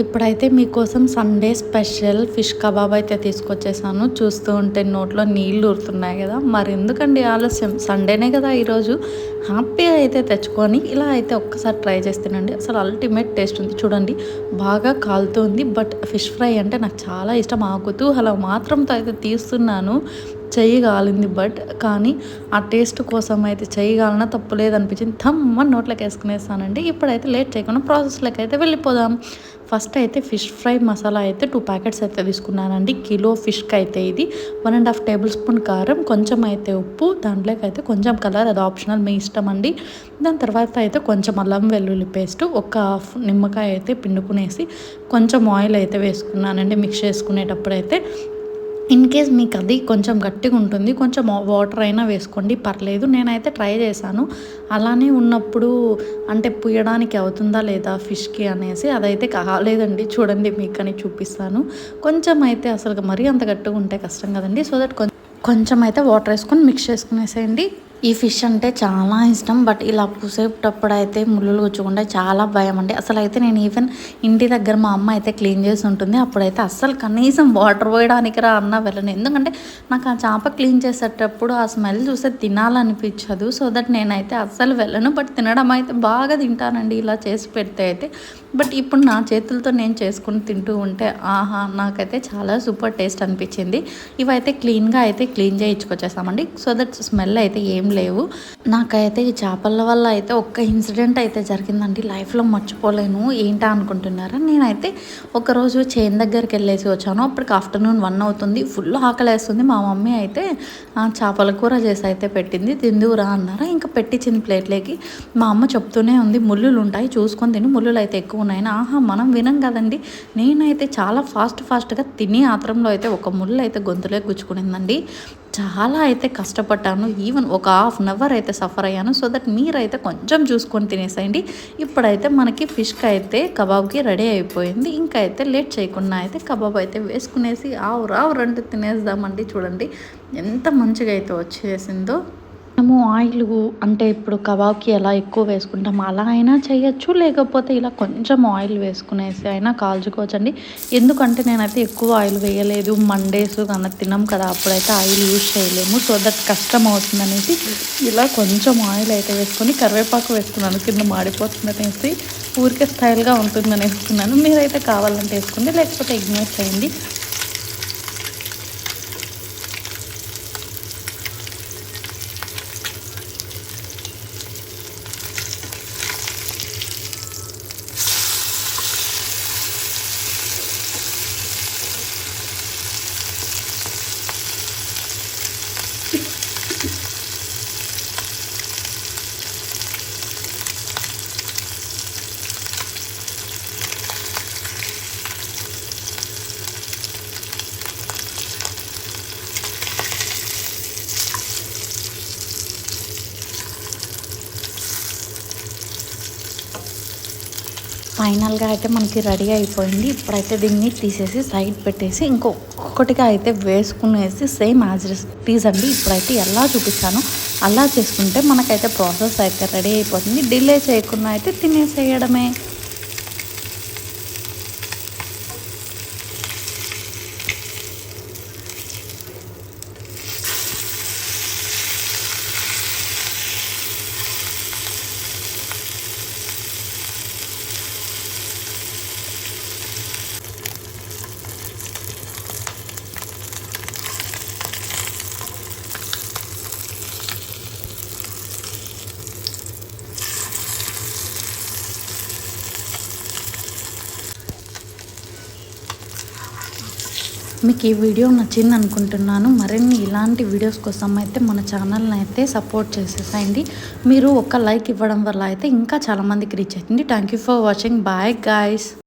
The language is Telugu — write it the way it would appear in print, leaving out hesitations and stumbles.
ఇప్పుడైతే మీకోసం సండే స్పెషల్ ఫిష్ కబాబ్ అయితే తీసుకొచ్చేసాను. చూస్తూ ఉంటే నోట్లో నీళ్ళు ఊరుతున్నాయి కదా! మరెందుకండి ఆలస్యం, సండేనే కదా ఈరోజు. హ్యాపీగా అయితే తెచ్చుకొని ఇలా అయితే ఒక్కసారి ట్రై చేసి తినండి. అసలు అల్టిమేట్ టేస్ట్ ఉంది. చూడండి బాగా కాలుతుంది. బట్ ఫిష్ ఫ్రై అంటే నాకు చాలా ఇష్టం. ఆ కుతూహలం మాత్రంతో అయితే తీస్తున్నాను. చెయ్యి కాలింది, బట్ కానీ ఆ టేస్ట్ కోసం అయితే చెయ్యి కాలినా తప్పులేదనిపించింది. థమ్మని నోట్లోకి వేసుకునేస్తానండి. ఇప్పుడైతే లేట్ చేయకుండా ప్రాసెస్లోకి అయితే వెళ్ళిపోదాం. ఫస్ట్ అయితే ఫిష్ ఫ్రై మసాలా అయితే 2 ప్యాకెట్స్ అయితే తీసుకున్నానండి. కిలో ఫిష్కి అయితే ఇది 1.5 టేబుల్ స్పూన్ కారం, కొంచెం అయితే ఉప్పు, దాంట్లోకి అయితే కొంచెం కలర్, అది ఆప్షనల్, మీ ఇష్టం అండి. దాని తర్వాత అయితే కొంచెం అల్లం వెల్లుల్లి పేస్ట్, ఒక హాఫ్ నిమ్మకాయ అయితే పిండుకునేసి కొంచెం ఆయిల్ అయితే వేసుకున్నానండి. మిక్స్ చేసుకునేటప్పుడు అయితే ఇన్ కేస్ మీకు అది కొంచెం గట్టిగా ఉంటుంది, కొంచెం వాటర్ అయినా వేసుకోండి, పర్లేదు. నేనైతే ట్రై చేశాను. అలానే ఉన్నప్పుడు అంటే పుయ్యడానికి అవుతుందా లేదా ఫిష్కి అనేసి, అదైతే కాలేదండి. చూడండి మీకని చూపిస్తాను. కొంచెం అయితే అసలు మరీ అంత గట్టిగా ఉంటే కష్టం కదండి. సో దట్ కొంచెం అయితే వాటర్ వేసుకొని మిక్స్ చేసుకునేసేయండి. ఈ ఫిష్ అంటే చాలా ఇష్టం, బట్ ఇలా పూసేటప్పుడు అయితే ముళ్ళులు గుచ్చుకుంటే చాలా భయం అండి. అసలు అయితే నేను ఈవెన్ ఇంటి దగ్గర మా అమ్మ అయితే క్లీన్ చేసి ఉంటుంది, అప్పుడైతే అస్సలు కనీసం వాటర్ పోయడానికి రా అన్నా వెళ్ళను. ఎందుకంటే నాకు ఆ చేప క్లీన్ చేసేటప్పుడు ఆ స్మెల్ చూస్తే తినాలనిపించదు. సో దట్ నేనైతే అస్సలు వెళ్ళను. బట్ తినడం అయితే బాగా తింటానండి ఇలా చేసి పెడితే అయితే. బట్ ఇప్పుడు నా చేతులతో నేను చేసుకుని తింటూ ఉంటే ఆహా, నాకైతే చాలా సూపర్ టేస్ట్ అనిపించింది. ఇవైతే క్లీన్గా అయితే క్లీన్ చేయించుకొచ్చేసామండి. సో దట్ స్మెల్ అయితే ఏం లేవు. నాకైతే ఈ చేపల వల్ల అయితే ఒక్క ఇన్సిడెంట్ అయితే జరిగిందండి, లైఫ్లో మర్చిపోలేను. ఏంటా అనుకుంటున్నారా? నేనైతే ఒకరోజు చేను దగ్గరికి వెళ్ళేసి వచ్చాను. అప్పటికి ఆఫ్టర్నూన్ 1 అవుతుంది. ఫుల్ ఆకలేస్తుంది. మా మమ్మీ అయితే చేపల కూర చేసి అయితే పెట్టింది. తిందువురా అన్నారా, ఇంకా పెట్టించింది ప్లేట్లోకి. మా అమ్మ చెప్తూనే ఉంది, ముళ్ళులు ఉంటాయి చూసుకొని తిని, ముళ్ళులు అయితే ఎక్కువ ఉన్నాయని. ఆహా, మనం వినం కదండి. నేనైతే చాలా ఫాస్ట్గా తిని ఆత్రంలో అయితే ఒక ముళ్ళు అయితే గొంతులోకి గుచ్చుకునిందండి. చాలా అయితే కష్టపడ్డాను. ఈవెన్ ఒక హాఫ్ అన్ అవర్ అయితే సఫర్ అయ్యాను. సో దట్ మీరైతే కొంచెం చూసుకొని తినేసేయండి. ఇప్పుడైతే మనకి ఫిష్కి అయితే కబాబ్కి రెడీ అయిపోయింది. ఇంకా అయితే లేట్ చేయకుండా అయితే కబాబ్ అయితే వేసుకునేసి ఆవురంటూ తినేద్దామండి. చూడండి ఎంత మంచిగా అయితే వచ్చేసిందో. మనము ఆయిల్ అంటే ఇప్పుడు కబాబ్కి ఎలా ఎక్కువ వేసుకుంటాం అలా అయినా చేయొచ్చు, లేకపోతే ఇలా కొంచెం ఆయిల్ వేసుకునేసి అయినా కాల్చుకోవచ్చండి. ఎందుకంటే నేనైతే ఎక్కువ ఆయిల్ వేయలేదు. మండేస్ కన్నా తిన్నాం కదా, అప్పుడైతే ఆయిల్ యూజ్ చేయలేము. సో దట్ కష్టం అవుతుంది అనేసి ఇలా కొంచెం ఆయిల్ అయితే వేసుకొని కరివేపాకు వేసుకున్నాను. కింద మాడిపోతుంది అనేసి ఊరికే స్టైల్గా ఉంటుందని వేసుకున్నాను. మీరైతే కావాలంటే వేసుకోండి, లేకపోతే ఇగ్నోర్ చేయండి. ఫైనల్గా అయితే మనకి రెడీ అయిపోయింది. ఇప్పుడైతే దీన్ని తీసేసి సైడ్ పెట్టేసి ఇంకొకటిగా అయితే వేసుకునేసి సేమ్ యాజ్ ఇట్ ఈజ్ అండి. ఇప్పుడైతే ఎలా చూపిస్తానో అలా చేసుకుంటే మనకైతే ప్రాసెస్ అయితే రెడీ అయిపోతుంది. డిలే చేయకుండా అయితే తినేసేయడమే. మీకు ఈ వీడియో నచ్చింది అనుకుంటున్నాను. మరిన్ని ఇలాంటి వీడియోస్ కోసం అయితే మన ఛానల్ని అయితే సపోర్ట్ చేసేసేయండి. మీరు ఒక లైక్ ఇవ్వడం వల్ల అయితే ఇంకా చాలామందికి రీచ్ అవుతుంది. Thank you for watching. Bye guys.